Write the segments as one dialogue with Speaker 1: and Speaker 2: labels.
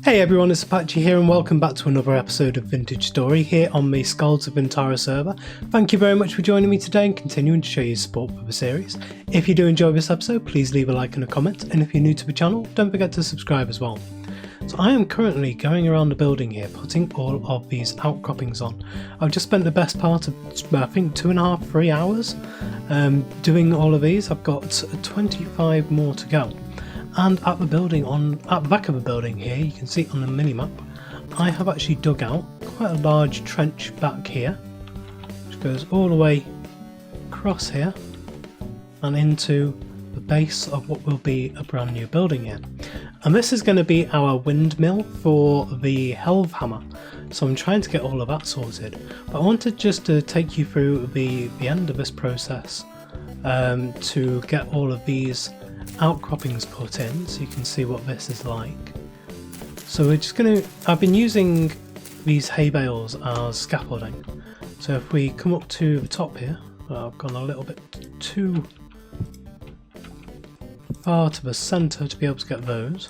Speaker 1: Hey everyone, it's Apache here and welcome back to another episode of Vintage Story here on the Skalds of Vintara server. Thank you very much for joining me today and continuing to show your support for the series. If you do enjoy this episode, please leave a like and a comment, and if you're new to the channel, don't forget to subscribe as well. So I am currently going around the building here, putting all of these outcroppings on. I've just spent the best part of, I think, 2.5 to 3 hours doing all of these. I've got 25 more to go. And at the building, at the back of the building here, you can see on the mini-map, I have actually dug out quite a large trench back here, which goes all the way across here and into the base of what will be a brand new building here. And this is going to be our windmill for the Helve hammer, so I'm trying to get all of that sorted. But I wanted just to take you through the end of this process to get all of these outcroppings put in so you can see what this is like. So we're just going to, I've been using these hay bales as scaffolding. So if we come up to the top here, well, I've gone a little bit too far to the centre to be able to get those,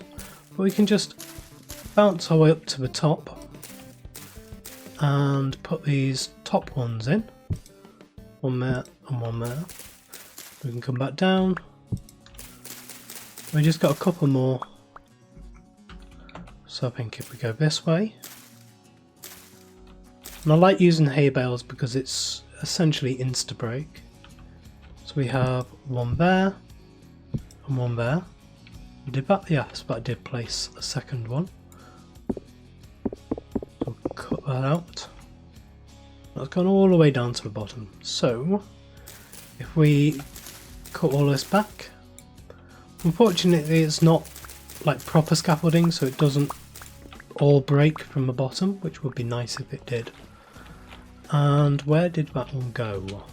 Speaker 1: but we can just bounce our way up to the top and put these top ones in, one there and one there. We can come back down. We just got a couple more, so I think if we go this way, and I like using hay bales because it's essentially insta-break. So we have one there and one there. Did that? Yes, but I did place a second one. So cut that out. That's gone all the way down to the bottom. So if we cut all this back, unfortunately it's not like proper scaffolding, so it doesn't all break from the bottom, which would be nice if it did. And where did that one go?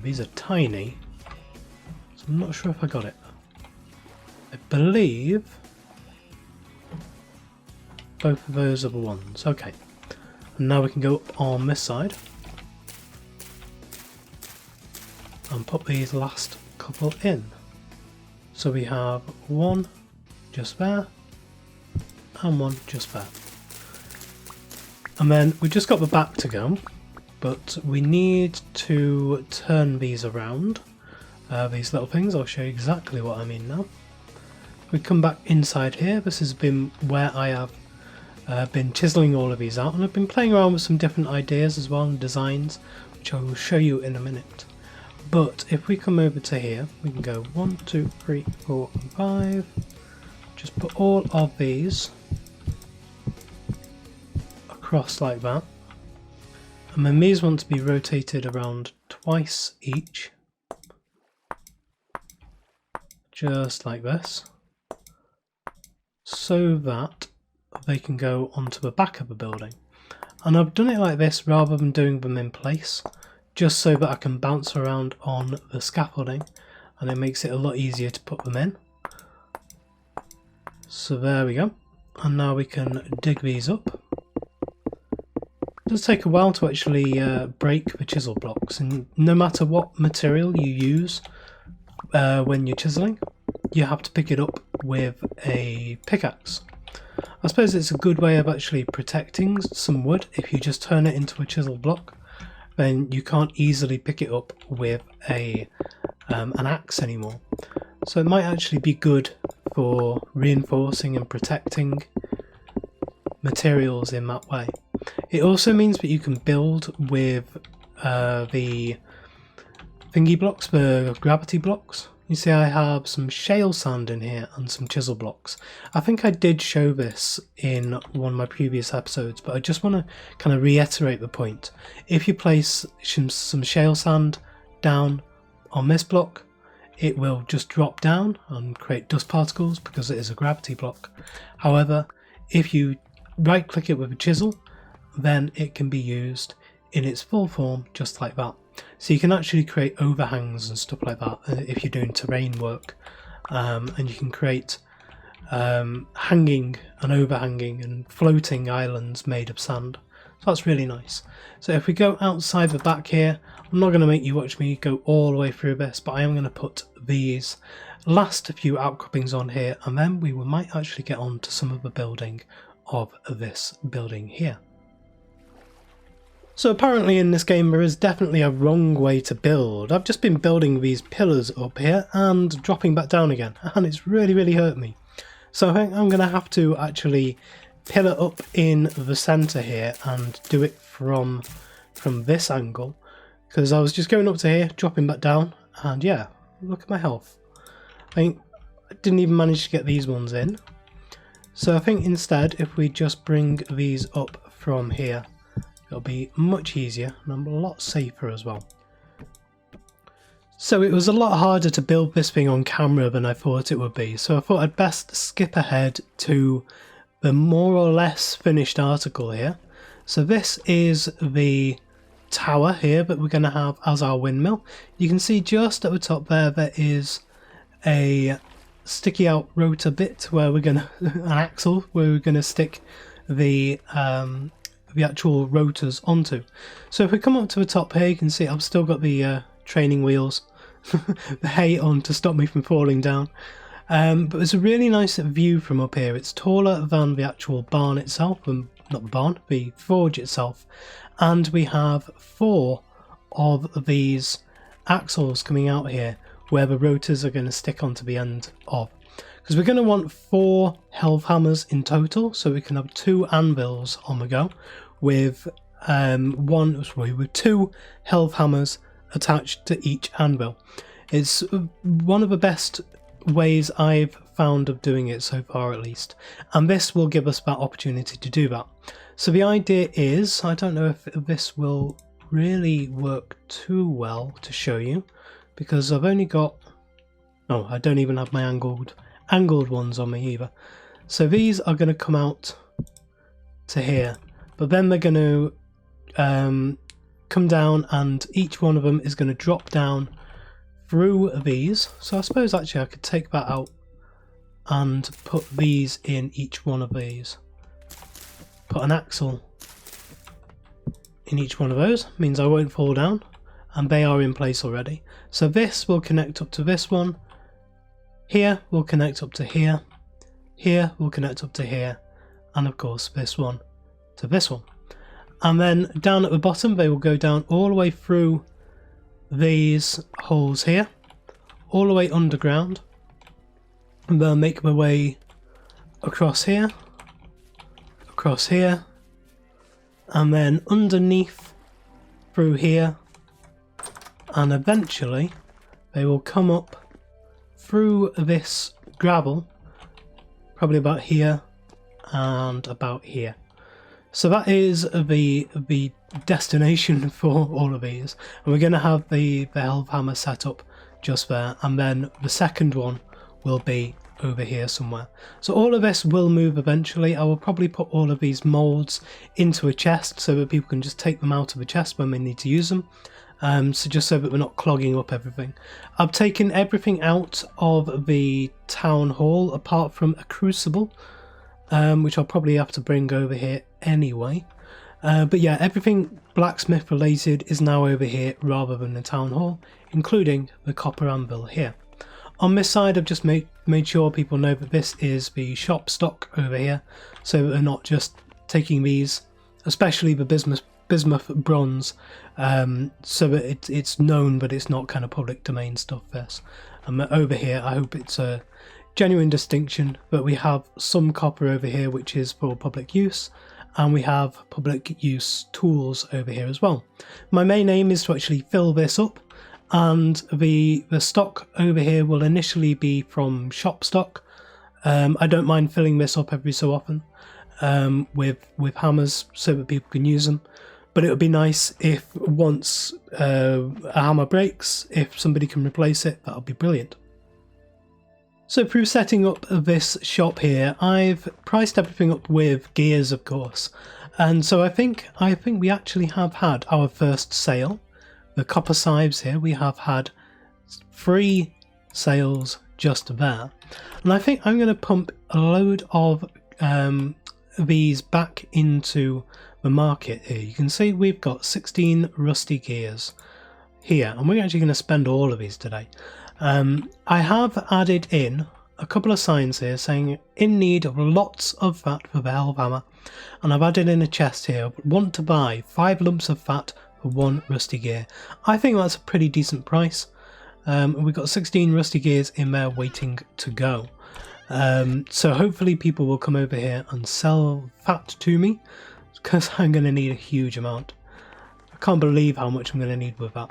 Speaker 1: These are tiny, so I'm not sure if I got it. I believe both of those are the ones. Okay, and now we can go up on this side and put these last couple in. So we have one just there and one just there. And then we just got the back to go, but we need to turn these around, these little things. I'll show you exactly what I mean now. We come back inside here. This has been where I have been chiseling all of these out, and I've been playing around with some different ideas as well and designs, which I will show you in a minute. But if we come over to here, we can go 1, 2, 3, 4, and 5. Just put all of these across like that. And then these want to be rotated around twice each. Just like this. So that they can go onto the back of the building. And I've done it like this rather than doing them in place, just so that I can bounce around on the scaffolding, and it makes it a lot easier to put them in. So there we go, and now we can dig these up. It does take a while to actually break the chisel blocks, and no matter what material you use when you're chiseling, you have to pick it up with a pickaxe. I suppose it's a good way of actually protecting some wood. If you just turn it into a chisel block, then you can't easily pick it up with an axe anymore. So it might actually be good for reinforcing and protecting materials in that way. It also means that you can build with the thingy blocks, the gravity blocks. You see I have some shale sand in here and some chisel blocks. I think I did show this in one of my previous episodes, but I just want to kind of reiterate the point. If you place some shale sand down on this block, it will just drop down and create dust particles because it is a gravity block. However, if you right click it with a chisel, then it can be used in its full form just like that. So you can actually create overhangs and stuff like that if you're doing terrain work, and you can create hanging and overhanging and floating islands made of sand. So that's really nice. So if we go outside the back here, I'm not going to make you watch me go all the way through this, but I am going to put these last few outcroppings on here, and then we might actually get on to some of the building of this building here. So apparently in this game there is definitely a wrong way to build. I've just been building these pillars up here and dropping back down again, and it's really hurt me. So I think I'm going to have to actually pillar up in the centre here and do it from this angle, because I was just going up to here, dropping back down, and yeah, look at my health. I didn't even manage to get these ones in. So I think instead if we just bring these up from here, it'll be much easier and a lot safer as well. So it was a lot harder to build this thing on camera than I thought it would be, so I thought I'd best skip ahead to the more or less finished article here. So this is the tower here that we're going to have as our windmill. You can see just at the top there is a sticky out rotor bit where we're going to, an axle where we're going to stick the actual rotors onto. So if we come up to the top here, you can see I've still got the training wheels, the hay on to stop me from falling down. But it's a really nice view from up here. It's taller than the actual barn itself, not the barn, the forge itself. And we have 4 of these axles coming out here where the rotors are going to stick onto the end of. Because we're going to want 4 health hammers in total, so we can have 2 anvils on the go with 2 health hammers attached to each anvil. It's one of the best ways I've found of doing it so far, at least, and this will give us that opportunity to do that. So the idea is, I don't know if this will really work too well to show you, because I've only got, oh, I don't even have my angled ones on me either. So these are going to come out to here, but then they're going to come down, and each one of them is going to drop down through these. So I suppose actually I could take that out and put these in each one of these. Put an axle in each one of those, means I won't fall down, and they are in place already. So this will connect up to this one, here will connect up to here, here will connect up to here, and of course this one to this one. And then down at the bottom they will go down all the way through these holes here, all the way underground, and they'll make their way across here, and then underneath through here, and eventually they will come up through this gravel, probably about here and about here. So that is the destination for all of these, and we're going to have the health hammer set up just there, and then the second one will be over here somewhere. So all of this will move eventually. I will probably put all of these molds into a chest so that people can just take them out of the chest when they need to use them. So just so that we're not clogging up everything. I've taken everything out of the town hall apart from a crucible, which I'll probably have to bring over here anyway. But yeah, everything blacksmith related is now over here rather than the town hall, including the copper anvil here. On this side I've just made sure people know that this is the shop stock over here, so that they're not just taking these, especially the bismuth bronze, so that it's known but it's not kind of public domain stuff this. And over here I hope it's a genuine distinction, but we have some copper over here which is for public use, and we have public use tools over here as well. My main aim is to actually fill this up, and the stock over here will initially be from shop stock. I don't mind filling this up every so often with hammers so that people can use them, but it would be nice if once a hammer breaks, if somebody can replace it, that would be brilliant. So through setting up this shop here, I've priced everything up with gears, of course, and so I think we actually have had our first sale. The copper scythes here, we have had 3 sales just there, and I think I'm going to pump a load of these back into the market here. You can see we've got 16 rusty gears here, and we're actually going to spend all of these today. I have added in a couple of signs here saying in need of lots of fat for the Helve Hammer, and I've added in a chest here, want to buy 5 lumps of fat for 1 rusty gear. I think that's a pretty decent price. We've got 16 rusty gears in there waiting to go. So hopefully people will come over here and sell fat to me, because I'm going to need a huge amount. I can't believe how much I'm going to need with that.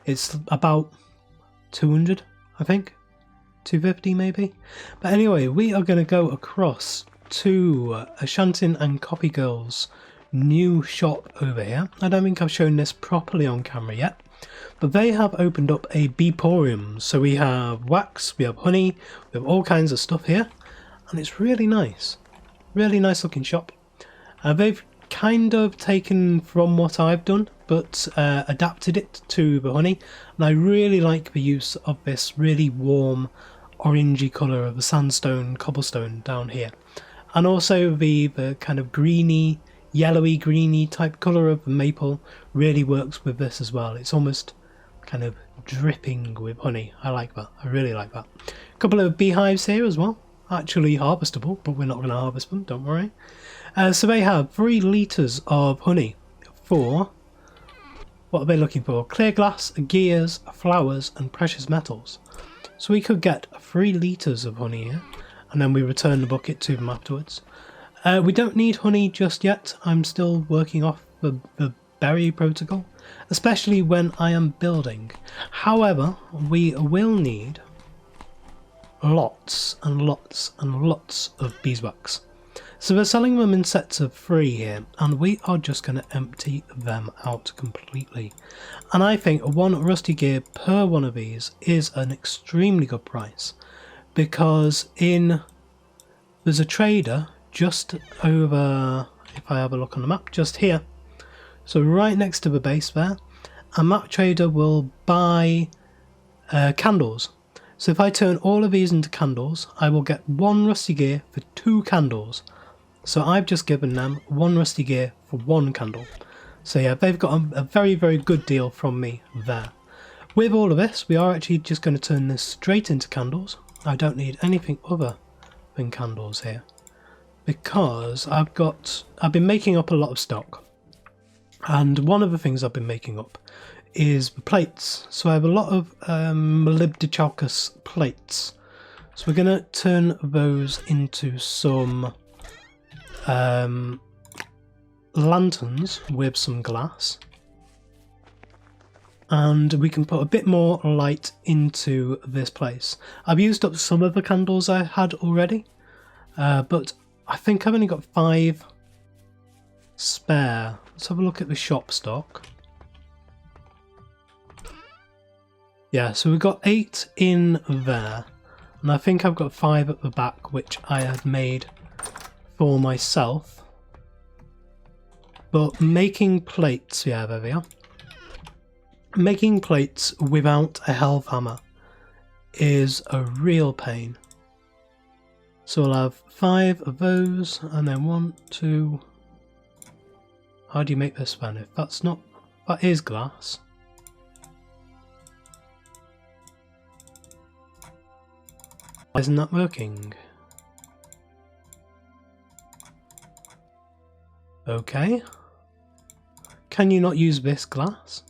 Speaker 1: It's about 200, I think. 250 maybe. But anyway, we are going to go across to Ashantin and Copy Girl's new shop over here. I don't think I've shown this properly on camera yet, but they have opened up a beeporium. So we have wax, we have honey, we have all kinds of stuff here, and it's really nice looking shop. They've kind of taken from what I've done, but adapted it to the honey, and I really like the use of this really warm orangey colour of the sandstone cobblestone down here, and also the kind of greeny, yellowy greeny type colour of the maple really works with this as well. It's almost kind of dripping with honey. I like that, I really like that. A couple of beehives here as well, actually harvestable, but we're not going to harvest them, don't worry. So they have 3 litres of honey for, what are they looking for? Clear glass, gears, flowers and precious metals. So we could get 3 litres of honey here, and then we return the bucket to them afterwards. We don't need honey just yet. I'm still working off the berry protocol, especially when I am building. However, we will need lots and lots and lots of beeswax. So we're selling them in sets of 3 here, and we are just going to empty them out completely. And I think 1 rusty gear per one of these is an extremely good price, because there's a trader just over, if I have a look on the map, just here. So right next to the base there, and that trader will buy candles. So if I turn all of these into candles, I will get 1 rusty gear for 2 candles. So I've just given them 1 rusty gear for 1 candle. So yeah, they've got a very, very good deal from me there. With all of this, we are actually just going to turn this straight into candles. I don't need anything other than candles here, because I've been making up a lot of stock. And one of the things I've been making up is the plates. So I have a lot of molybdechalcus plates. So we're going to turn those into some lanterns with some glass, and we can put a bit more light into this place. I've used up some of the candles I had already, but I think I've only got 5 spare. Let's have a look at the shop stock. Yeah, so we've got 8 in there, and I think I've got 5 at the back, which I had made for myself. But making plates, yeah, there they are. Making plates without a Helve Hammer is a real pain. So I'll have 5 of those, and then 1, 2. How do you make this then? If that's not, that is glass. Why isn't that working? Okay. Can you not use this glass?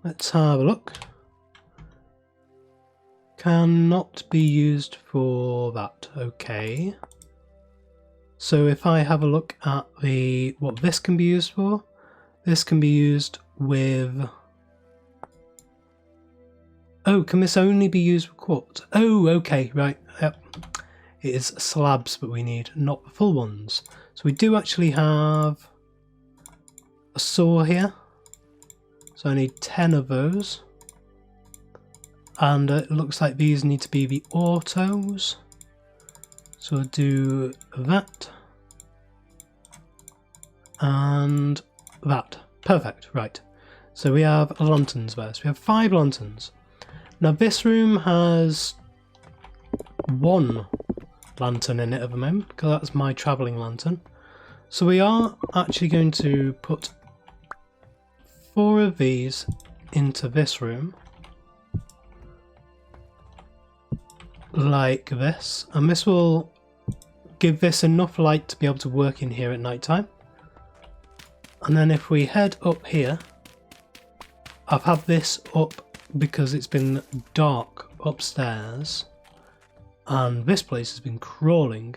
Speaker 1: Let's have a look. Cannot be used for that. Okay. So if I have a look at what this can be used for, this can be used with... Oh, can this only be used with quartz? Oh, okay, right. Yep. It is slabs that we need, not the full ones. So we do actually have a saw here. So I need 10 of those. And it looks like these need to be the autos. So we'll do that. And that. Perfect, right. So we have lanterns there. So we have 5 lanterns. Now this room has 1 lantern in it at the moment, because that's my travelling lantern. So we are actually going to put 4 of these into this room. like this, and this will give this enough light to be able to work in here at night time. And then if we head up here, I've had this up because it's been dark upstairs, and this place has been crawling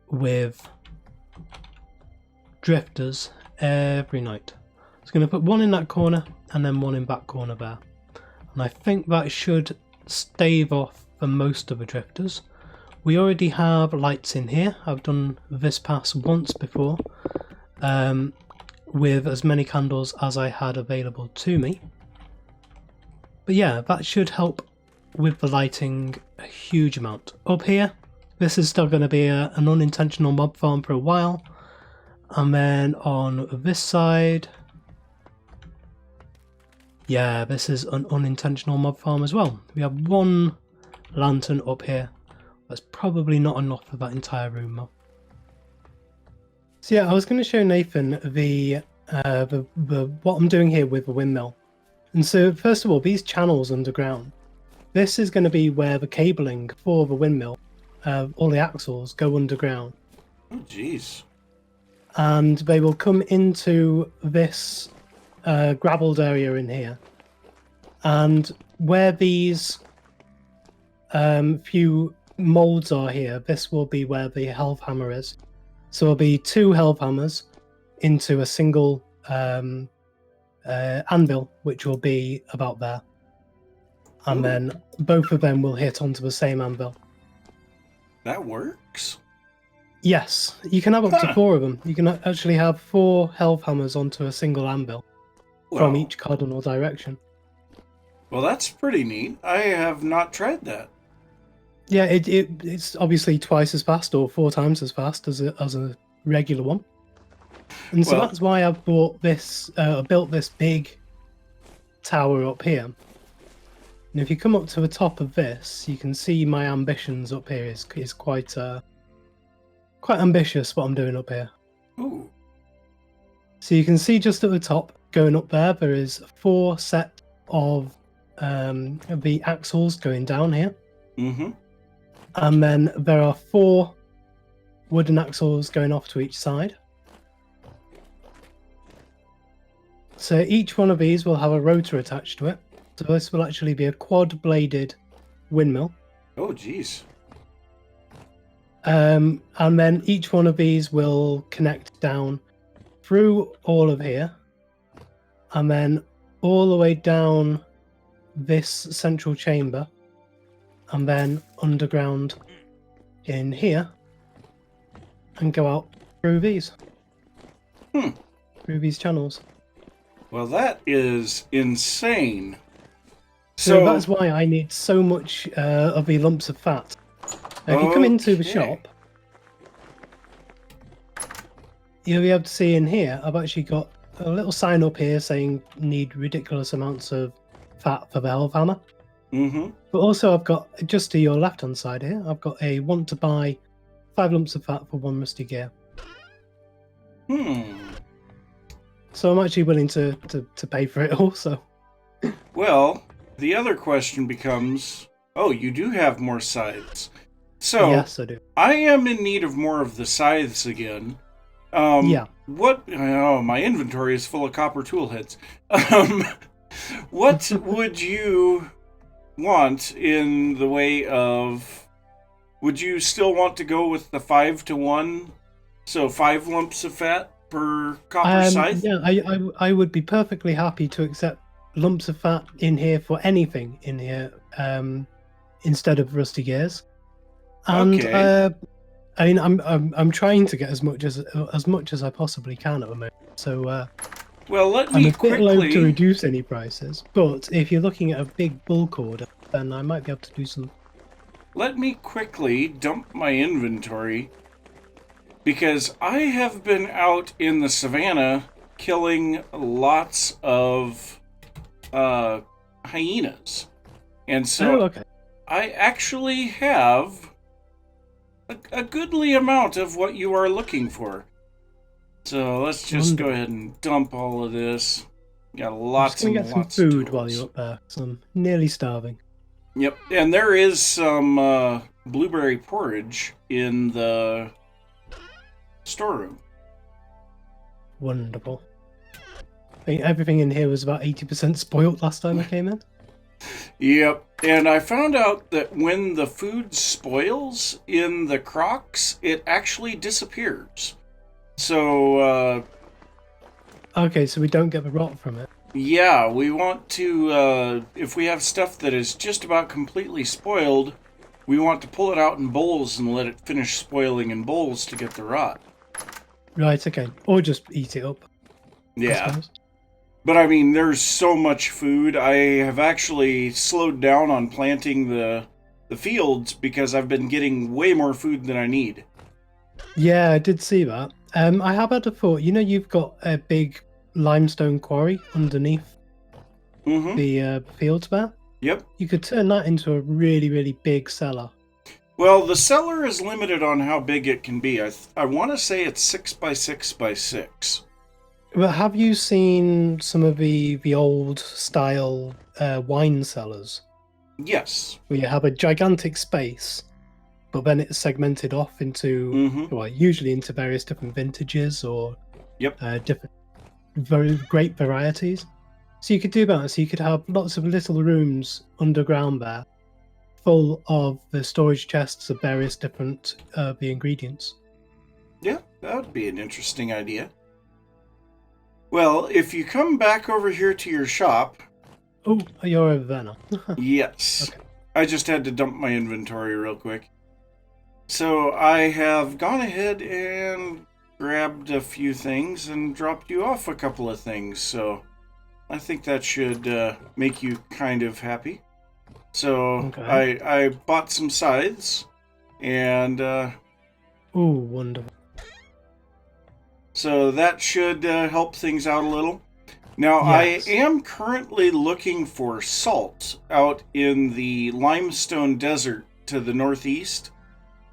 Speaker 1: with drifters every night. It's going to put one in that corner and then one in that corner there. And I think that should stave off for most of the drifters. We already have lights in here. I've done this pass once before with as many candles as I had available to me. But yeah, that should help with the lighting a huge amount. Up here, this is still going to be an unintentional mob farm for a while. And then on this side, yeah, this is an unintentional mob farm as well. We have one lantern up here. That's probably not enough for that entire room though. So yeah, I was going to show Nathan the what I'm doing here with the windmill. And so first of all, these channels underground, this is going to be where the cabling for the windmill, all the axles go underground.
Speaker 2: Oh jeez.
Speaker 1: And they will come into this gravelled area in here. And where these few molds are here, this will be where the health hammer is. So there'll be two health hammers into a single anvil, which will be about there. And then both of them will hit onto the same anvil.
Speaker 2: That works?
Speaker 1: Yes, you can have up to 4 of them. You can actually have 4 health hammers onto a single anvil from each cardinal direction.
Speaker 2: Well, that's pretty neat. I have not tried that.
Speaker 1: Yeah, it's obviously twice as fast or 4 times as fast as a regular one. And so that's why I've built this big tower up here. And if you come up to the top of this, you can see my ambitions up here is quite ambitious what I'm doing up here.
Speaker 2: Ooh.
Speaker 1: So you can see just at the top, going up there is 4 set of the axles going down here.
Speaker 2: Mm-hmm.
Speaker 1: And then there are 4 wooden axles going off to each side. So each one of these will have a rotor attached to it. So this will actually be a quad-bladed windmill.
Speaker 2: Oh, jeez.
Speaker 1: And then each one of these will connect down through all of here. And then all the way down this central chamber. And then underground in here. And go out through these. Through these channels.
Speaker 2: Well, that is insane.
Speaker 1: So that's why I need so much of the lumps of fat. Now, if you come into the shop, you'll be able to see in here, I've actually got a little sign up here saying need ridiculous amounts of fat for the health hammer.
Speaker 2: Mm-hmm.
Speaker 1: But also I've got, just to your left-hand side here, I've got a want to buy 5 lumps of fat for 1 rusty gear. So I'm actually willing to pay for it also.
Speaker 2: Well, the other question becomes, you do have more scythes. So,
Speaker 1: yes, I do.
Speaker 2: I am in need of more of the scythes again.
Speaker 1: Yeah.
Speaker 2: My inventory is full of copper tool heads. What would you want in the way of... Would you still want to go with the 5-to-1? So 5 lumps of fat per copper scythe?
Speaker 1: Yeah, I would be perfectly happy to accept lumps of fat in here for anything in here, instead of rusty gears. And
Speaker 2: Okay.
Speaker 1: I mean, I'm trying to get as much as I possibly can at the moment. So
Speaker 2: well, let
Speaker 1: I'm
Speaker 2: me
Speaker 1: a bit low to
Speaker 2: quickly...
Speaker 1: reduce any prices. But if you're looking at a big bulk order, then I might be able to do some.
Speaker 2: Let me quickly dump my inventory, because I have been out in the savannah killing lots of hyenas. And so I actually have a goodly amount of what you are looking for. So let's just go ahead and dump all of this. Got lots and lots of
Speaker 1: get some food
Speaker 2: tools.
Speaker 1: while you're up there, 'cause I'm nearly starving.
Speaker 2: Yep, and there is some blueberry porridge in the storeroom.
Speaker 1: Wonderful. I think everything in here was about 80% spoiled last time I came in.
Speaker 2: Yep, and I found out that when the food spoils in the crocks, it actually disappears. So,
Speaker 1: Okay, so we don't get the rot from it.
Speaker 2: yeah, we want to, if we have stuff that is just about completely spoiled, we want to pull it out in bowls and let it finish spoiling in bowls to get the rot.
Speaker 1: Right, okay. Or just eat it up.
Speaker 2: Yeah. But I mean, there's so much food. I have actually slowed down on planting the fields because I've been getting way more food than I need.
Speaker 1: Yeah, I did see that. I have had a thought. You know, you've got a big limestone quarry underneath
Speaker 2: Mm-hmm.
Speaker 1: the fields there.
Speaker 2: Yep.
Speaker 1: You could turn that into a really, really big cellar.
Speaker 2: Well, the cellar is limited on how big it can be. I want to say it's 6 by 6 by 6.
Speaker 1: But have you seen some of the old style wine cellars?
Speaker 2: Yes.
Speaker 1: Where you have a gigantic space, but then it's segmented off into, well, usually into various different vintages or different, very great varieties. So you could do that. So you could have lots of little rooms underground there, full of the storage chests of various different the ingredients.
Speaker 2: Yeah, that would be an interesting idea. Well, if you come back over here to your shop...
Speaker 1: Oh, you're over there now.
Speaker 2: Yes.
Speaker 1: Okay.
Speaker 2: I just had to dump my inventory real quick. So I have gone ahead and grabbed a few things and dropped you off a couple of things. So I think that should make you kind of happy. So
Speaker 1: Okay.
Speaker 2: I bought some scythes and...
Speaker 1: oh, wonderful.
Speaker 2: So that should help things out a little. Now,
Speaker 1: Yes.
Speaker 2: I am currently looking for salt out in the limestone desert to the northeast.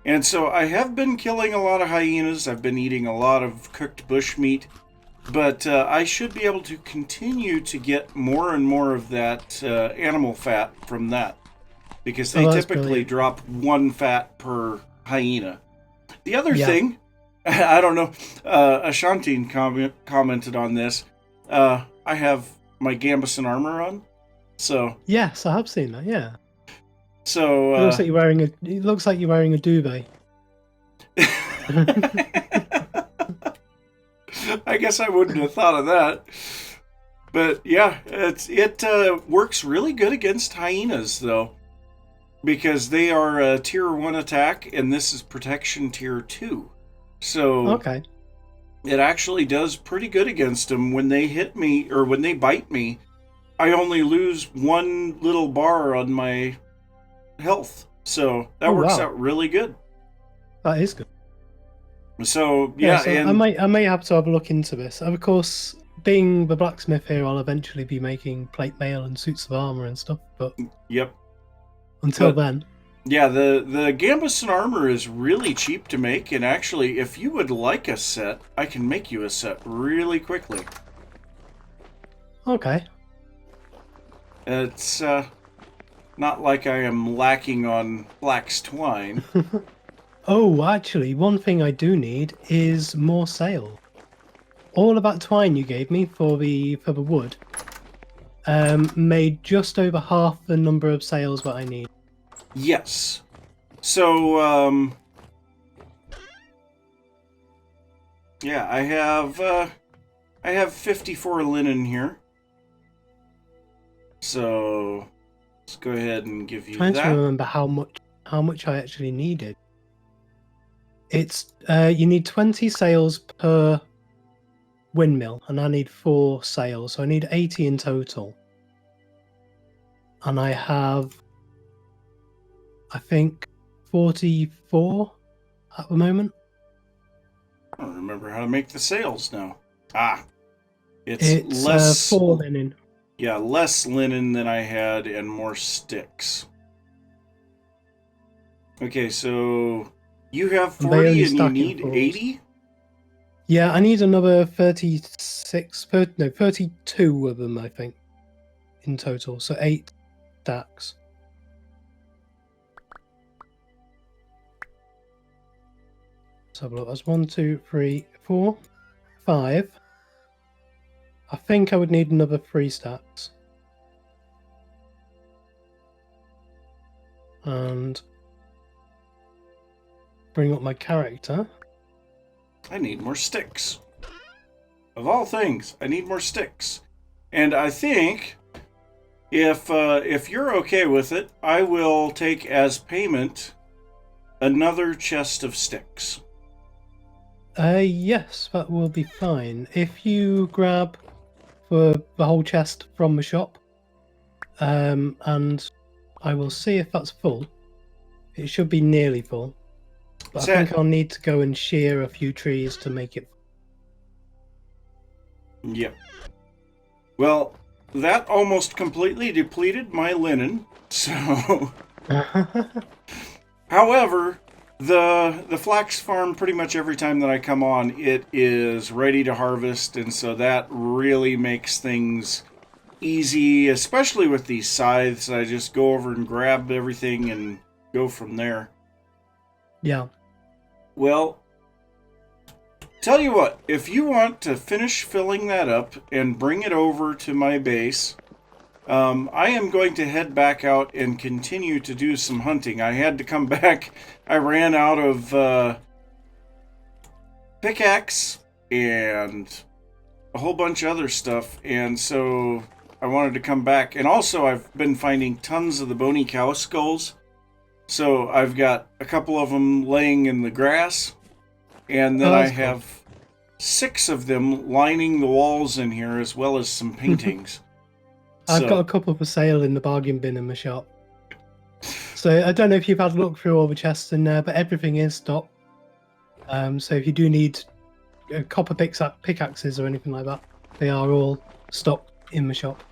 Speaker 2: And so I have been killing a lot of hyenas. I've been eating a lot of cooked bushmeat. But I should be able to continue to get more and more of that animal fat from that. Because they typically
Speaker 1: brilliant.
Speaker 2: drop 1 fat per hyena. The other thing... I don't know. Ashanti commented on this. I have my Gambeson armor on, so
Speaker 1: yes, I have seen that. Yeah.
Speaker 2: So
Speaker 1: it looks like you're wearing a duvet.
Speaker 2: I guess I wouldn't have thought of that. But yeah, it works really good against hyenas though, because they are a tier 1 attack, and this is protection tier 2. So
Speaker 1: okay.
Speaker 2: It actually does pretty good against them. When they hit me, or when they bite me, I only lose 1 little bar on my health. So that works out really good.
Speaker 1: That is good.
Speaker 2: So yeah,
Speaker 1: so
Speaker 2: and
Speaker 1: I may have to have a look into this. Of course, being the blacksmith here, I'll eventually be making plate mail and suits of armor and stuff. But
Speaker 2: yep.
Speaker 1: Until then.
Speaker 2: Yeah, the Gambeson armor is really cheap to make, and actually, if you would like a set, I can make you a set really quickly.
Speaker 1: Okay.
Speaker 2: It's not like I am lacking on flax twine.
Speaker 1: Oh, actually, one thing I do need is more sail. All of that twine you gave me for the wood made just over half the number of sails that I need.
Speaker 2: Yes. So, yeah, I have 54 linen here. So, let's go ahead and give you
Speaker 1: Trying
Speaker 2: that.
Speaker 1: to remember how much I actually needed. It's you need 20 sails per windmill, and I need 4 sails, so I need 80 in total. And I have, I think, 44 at the moment.
Speaker 2: I don't remember how to make the sails now. It's less
Speaker 1: 4 linen.
Speaker 2: Yeah, less linen than I had and more sticks. Okay, so you have 40 and you need 80?
Speaker 1: Yeah, I need another 32 of them, I think, in total. So 8 stacks. Let's have a look. That's 1, 2, 3, 4, 5. I think I would need another 3 stacks. And bring up my character.
Speaker 2: I need more sticks. Of all things, I need more sticks. And I think if you're okay with it, I will take as payment another chest of sticks.
Speaker 1: Yes, that will be fine. If you grab the whole chest from the shop, and I will see if that's full. It should be nearly full. But I think I'll need to go and shear a few trees to make it.
Speaker 2: Yep. Well, that almost completely depleted my linen, so... However, the flax farm, pretty much every time that I come on, it is ready to harvest, and so that really makes things easy, especially with these scythes. I just go over and grab everything and go from there.
Speaker 1: Yeah.
Speaker 2: Well, tell you what, if you want to finish filling that up and bring it over to my base, I am going to head back out and continue to do some hunting. I had to come back. I ran out of pickaxe and a whole bunch of other stuff, and so I wanted to come back. And also, I've been finding tons of the bony cow skulls. So I've got a couple of them laying in the grass, and then I have 6 of them lining the walls in here, as well as some paintings.
Speaker 1: I've got a couple for sale in the bargain bin in the shop. So I don't know if you've had a look through all the chests in there, but everything is stock. So if you do need copper pickaxes or anything like that, they are all stocked in the shop.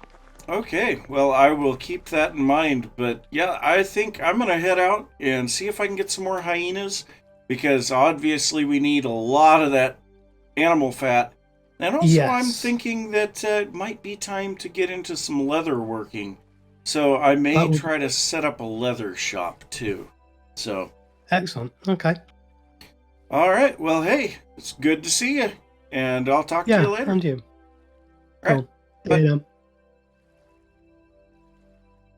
Speaker 2: Okay, well, I will keep that in mind. But yeah, I think I'm going to head out and see if I can get some more hyenas, because obviously we need a lot of that animal fat. And also I'm thinking that it might be time to get into some leather working. So I may try to set up a leather shop too. So
Speaker 1: excellent. Okay.
Speaker 2: All right. Well, hey, it's good to see you, and I'll talk to you later.
Speaker 1: And you.
Speaker 2: All
Speaker 1: right. Cool.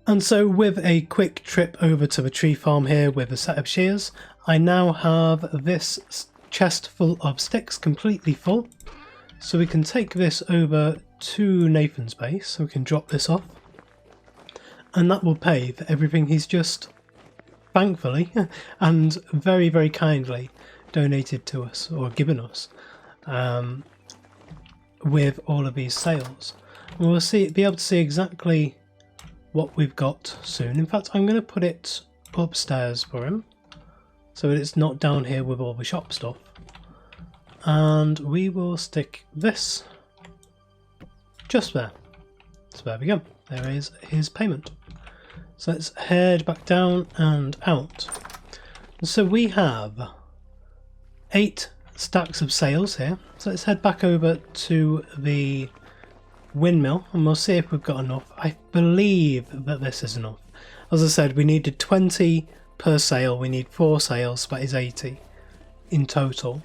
Speaker 1: And so with a quick trip over to the tree farm here with a set of shears, I now have this chest full of sticks completely full. So we can take this over to Nathan's base, so we can drop this off. And that will pay for everything he's just, thankfully, and very, very kindly donated to us, or given us, with all of these sales. And we'll be able to see exactly what we've got soon. In fact, I'm going to put it upstairs for him, so that it's not down here with all the shop stuff. And we will stick this just there. So there we go. There is his payment. So let's head back down and out. So we have 8 stacks of sails here. So let's head back over to the windmill and we'll see if we've got enough. I believe that this is enough. As I said, we needed 20 per sail. We need 4 sails, so that is 80 in total.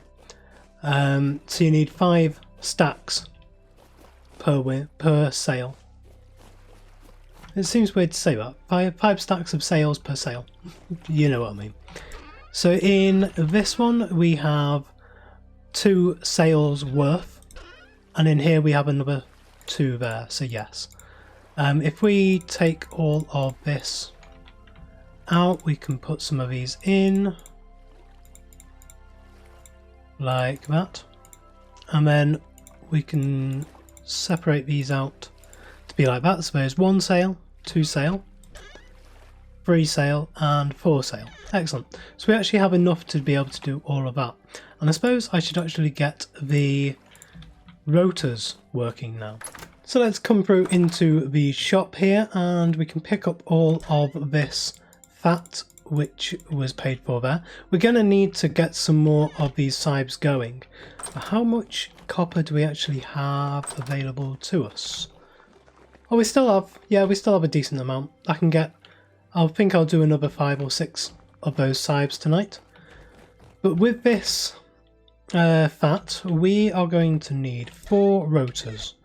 Speaker 1: So you need 5 stacks per sail. It seems weird to say that. 5 stacks of sails per sail. You know what I mean. So in this one we have 2 sails worth, and in here we have another 2 there, so yes. If we take all of this out, we can put some of these in like that, and then we can separate these out to be like that. So there's 1 sail, 2 sail, 3 sail and 4 sail. Excellent. So we actually have enough to be able to do all of that. And I suppose I should actually get the rotors working now. So let's come through into the shop here and we can pick up all of this fat which was paid for there. We're going to need to get some more of these scythes going. How much copper do we actually have available to us? Oh, we still have a decent amount. I think I'll do another 5 or 6 of those scythes tonight. But with this fat, we are going to need 4 rotors.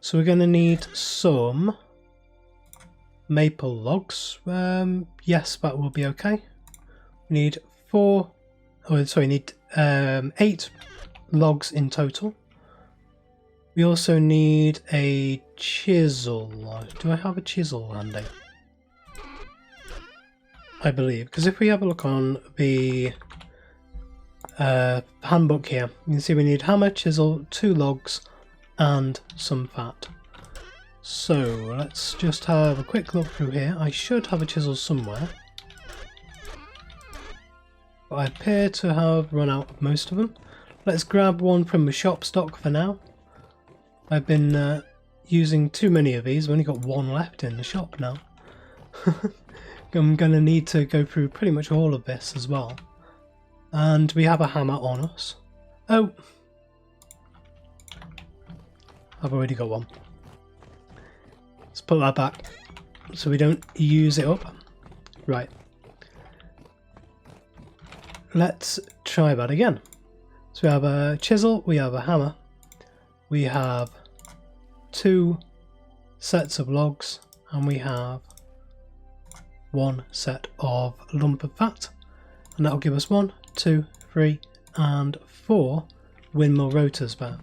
Speaker 1: So we're going to need some maple logs. Yes, that will be okay. We need 8 logs in total. We also need a chisel. Do I have a chisel handy? I believe, because if we have a look on the handbook here, you can see we need hammer, chisel, 2 logs, and some fat. So let's just have a quick look through here. I should have a chisel somewhere, but I appear to have run out of most of them. Let's grab one from the shop stock for now. I've been using too many of these. I've only got 1 left in the shop now. I'm going to need to go through pretty much all of this as well. And we have a hammer on us. Oh! I've already got one. Let's put that back so we don't use it up. Right. Let's try that again. So we have a chisel, we have a hammer, we have 2 sets of logs, and we have 1 set of lump of fat, and that'll give us 1, 2, 3 and 4 windmill rotors there.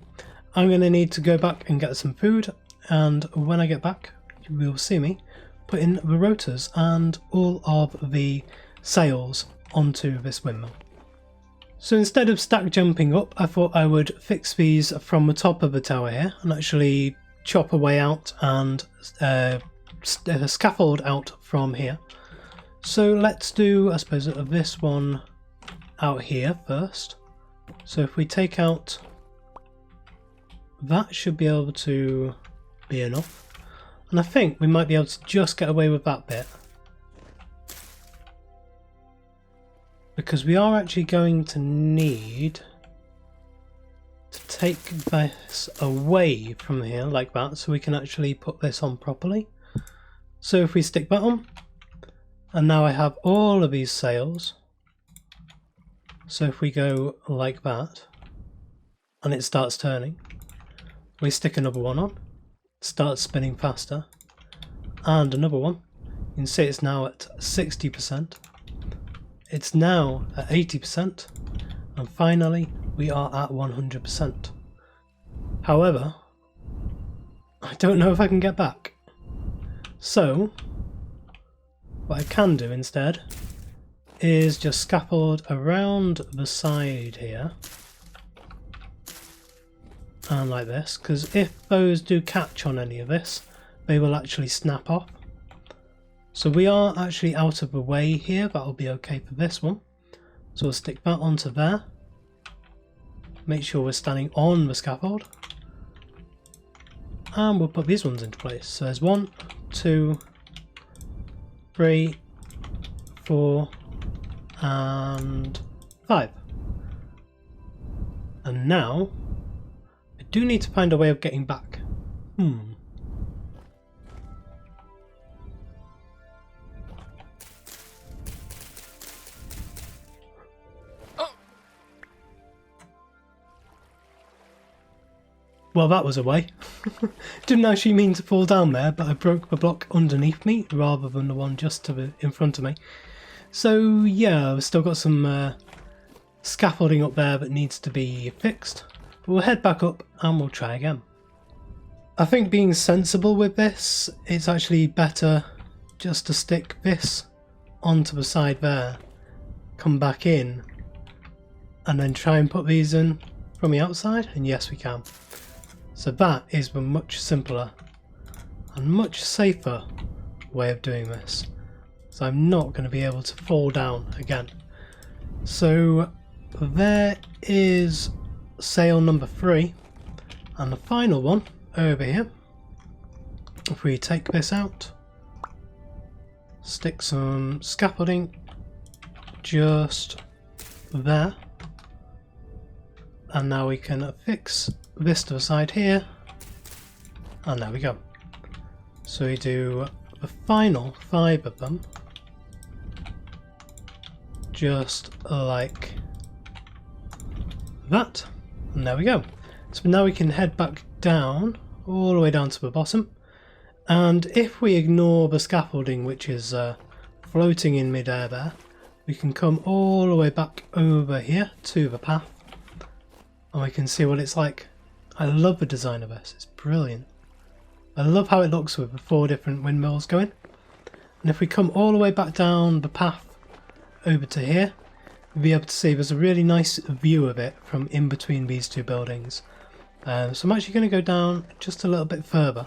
Speaker 1: I'm going to need to go back and get some food, and when I get back you will see me put in the rotors and all of the sails onto this windmill. So instead of stack jumping up, I thought I would fix these from the top of the tower here and actually chop a way out and scaffold out from here. So let's do, I suppose, this one out here first. So if we take out, that should be able to be enough. And I think we might be able to just get away with that bit, because we are actually going to need to take this away from here like that so we can actually put this on properly. So if we stick that on, and now I have all of these sails, so if we go like that and it starts turning, we stick another one on, it starts spinning faster, and another one. You can see it's now at 60%. It's now at 80%, and finally we are at 100%. However, I don't know if I can get back. So what I can do instead is just scaffold around the side here, and like this, because if those do catch on any of this, they will actually snap off. So we are actually out of the way here, that'll be okay for this one. So we'll stick that onto there. Make sure we're standing on the scaffold. And we'll put these ones into place. So there's 1, 2, 3, 4, and 5. And now, I do need to find a way of getting back. Well, that was a way. Didn't actually mean to fall down there, but I broke the block underneath me rather than the one just in front of me. So yeah, I've still got some scaffolding up there that needs to be fixed. But we'll head back up and we'll try again. I think being sensible with this, it's actually better just to stick this onto the side there, come back in, and then try and put these in from the outside, and yes we can. So that is the much simpler and much safer way of doing this. So I'm not going to be able to fall down again. So there is sail number 3, and the final one over here. If we take this out, stick some scaffolding just there, and now we can fix this to the side here, and there we go. So we do the final 5 of them just like that, and there we go. So now we can head back down, all the way down to the bottom, and if we ignore the scaffolding which is floating in mid-air there, we can come all the way back over here to the path, and we can see what it's like. I love the design of this, it's brilliant. I love how it looks with the 4 different windmills going. And if we come all the way back down the path over to here, we'll be able to see there's a really nice view of it from in between these 2 buildings. So I'm actually going to go down just a little bit further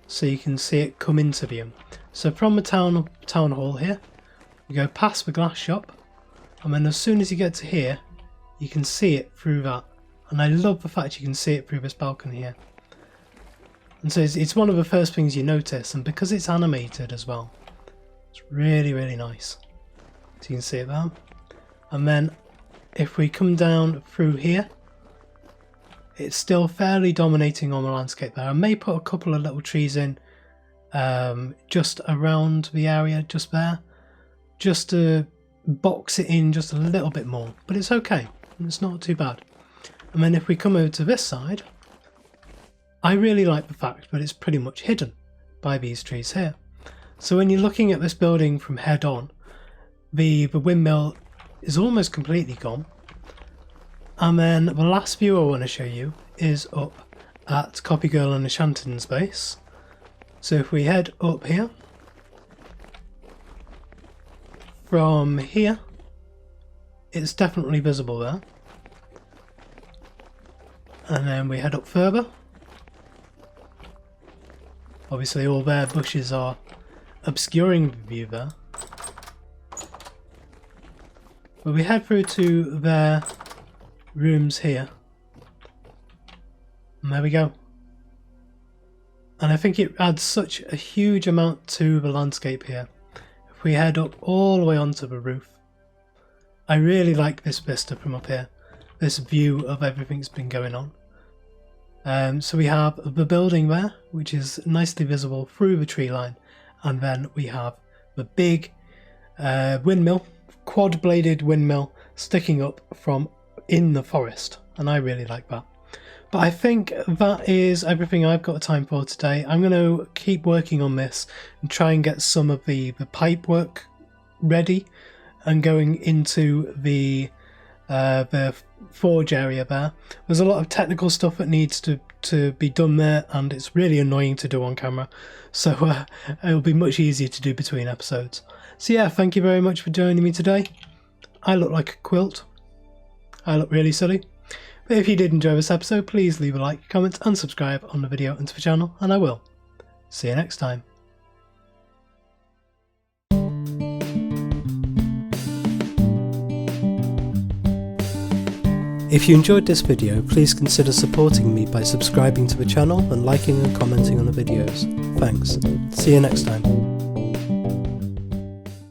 Speaker 1: so you can see it come into view. So from the town hall here, you go past the glass shop, and then as soon as you get to here, you can see it through that. And I love the fact you can see it through this balcony here. And so it's one of the first things you notice, and because it's animated as well, it's really, really nice. So you can see it there. And then if we come down through here, it's still fairly dominating on the landscape there. I may put a couple of little trees in just around the area just there, just to box it in just a little bit more, but it's okay, it's not too bad. And then if we come over to this side, I really like the fact that it's pretty much hidden by these trees here. So when you're looking at this building from head on, the windmill is almost completely gone. And then the last view I want to show you is up at Copygirl and Ashanton's base. So if we head up here, from here, it's definitely visible there. And then we head up further. Obviously all their bushes are obscuring the view there. But we head through to their rooms here. And there we go. And I think it adds such a huge amount to the landscape here. If we head up all the way onto the roof. I really like this vista from up here. This view of everything that's been going on. So we have the building there, which is nicely visible through the tree line, and then we have the big windmill, quad-bladed windmill, sticking up from in the forest, and I really like that. But I think that is everything I've got time for today. I'm going to keep working on this and try and get some of the pipe work ready and going into the forge area there. There's a lot of technical stuff that needs to be done there, and it's really annoying to do on camera, so it'll be much easier to do between episodes. So yeah, thank you very much for joining me today. I look like a quilt. I look really silly. But if you did enjoy this episode, please leave a like, comment and subscribe on the video and to the channel, and I will see you next time. If you enjoyed this video, please consider supporting me by subscribing to the channel and liking and commenting on the videos. Thanks. See you next time.